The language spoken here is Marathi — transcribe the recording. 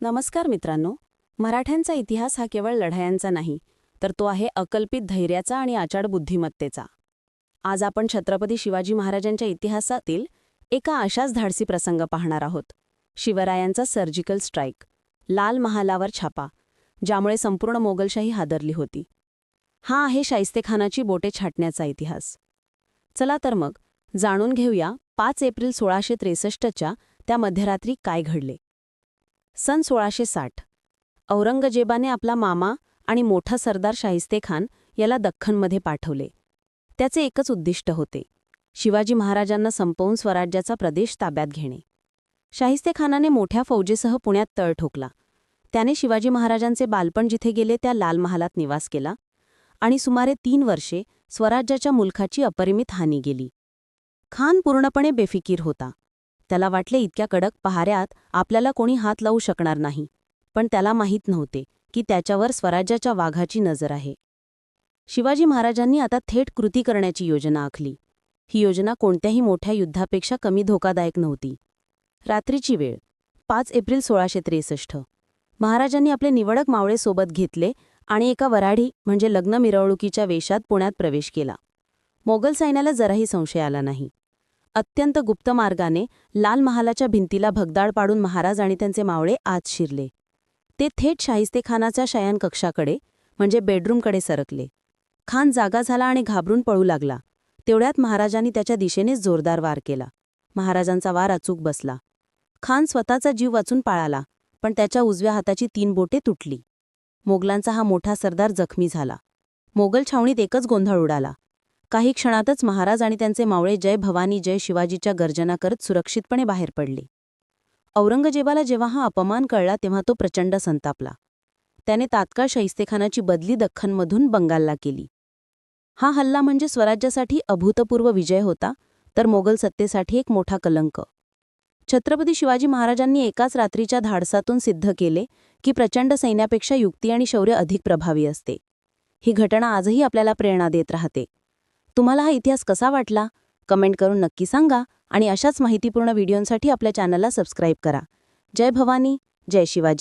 नमस्कार मित्रांनो. मराठ्यांचा इतिहास हा केवळ लढायांचा नाही, तर तो आहे अकल्पित धैर्याचा आणि अचाट बुद्धिमत्तेचा. आज आपण छत्रपती शिवाजी महाराजांच्या इतिहासातील एका अशाच धाडसी प्रसंग पाहणार आहोत. शिवरायांचा सर्जिकल स्ट्राईक, लाल महालावर छापा, ज्यामुळे संपूर्ण मोगलशाही हादरली होती. हा आहे शाहिस्तेखानाची बोटे छाटण्याचा इतिहास. चला तर मग जाणून घेऊया 5 एप्रिल 1663च्या त्या मध्यरात्री काय घडले. सन 1660. औरंगजेबाने आपला मामा आणि मोठा सरदार शाहिस्तेखान याला दख्खनमध्ये पाठवले. त्याचे एकच उद्दिष्ट होते, शिवाजी महाराजांना संपवून स्वराज्याचा प्रदेश ताब्यात घेणे. शाहिस्तेखानाने मोठ्या फौजेसह पुण्यात तळ ठोकला. त्याने शिवाजी महाराजांचे बालपण जिथे गेले त्या लाल महालात निवास केला आणि सुमारे 3 वर्षे स्वराज्याच्या मुलखाची अपरिमित हानी गेली. खान पूर्णपणे बेफिकीर होता. त्याला वाटले इतक्या कडक पहाऱ्यात आपल्याला कोणी हात लावू शकणार नाही, पण त्याला माहीत नव्हते की त्याच्यावर स्वराज्याच्या वाघाची नजर आहे. शिवाजी महाराजांनी आता थेट कृती करण्याची योजना आखली. ही योजना कोणत्याही मोठ्या युद्धापेक्षा कमी धोकादायक नव्हती. रात्रीची वेळ, 5 एप्रिल 1663. महाराजांनी आपले निवडक मावळे सोबत घेतले आणि एका वऱ्हाडी म्हणजे लग्न मिरवणुकीच्या वेशात पुण्यात प्रवेश केला. मोगल सैन्याला जराही संशय आला नाही. अत्यंत गुप्त मार्गाने लाल महालाच्या भिंतीला भगदाड पाडून महाराज आणि त्यांचे मावळे आत शिरले. ते थेट शाहिस्तेखानाच्या शयनकक्षाकडे म्हणजे बेडरूमकडे सरकले. खान जागा झाला आणि घाबरून पळू लागला. तेवढ्यात महाराजांनी त्याच्या दिशेनेच जोरदार वार केला. महाराजांचा वार अचूक बसला. खान स्वतःचा जीव वाचून पळाला, पण त्याच्या उजव्या हाताची 3 बोटे तुटली. मोगलांचा हा मोठा सरदार जखमी झाला. मोगल छावणीत एकच गोंधळ उडाला. काही क्षणातच महाराज आणि त्यांचे मावळे जय भवानी जय शिवाजीच्या गर्जना करत सुरक्षितपणे बाहेर पडले. औरंगजेबाला जेव्हा हा अपमान कळला तेव्हा तो प्रचंड संतापला. त्याने तात्काळ शाहिस्तेखानाची बदली दख्खनमधून बंगालला केली. हा हल्ला म्हणजे स्वराज्यासाठी अभूतपूर्व विजय होता, तर मोगल सत्तेसाठी एक मोठा कलंक. छत्रपती शिवाजी महाराजांनी एकाच रात्रीच्या धाडसातून सिद्ध केले की प्रचंड सैन्यापेक्षा युक्ती आणि शौर्य अधिक प्रभावी असते. ही घटना आजही आपल्याला प्रेरणा देत राहते. तुम्हाला हा इतिहास कसा वाटला? कमेंट करून नक्की सांगा आणि अशाच माहितीपूर्ण व्हिडिओंसाठी आपल्या चॅनलला सबस्क्राईब करा. जय भवानी, जय शिवाजी.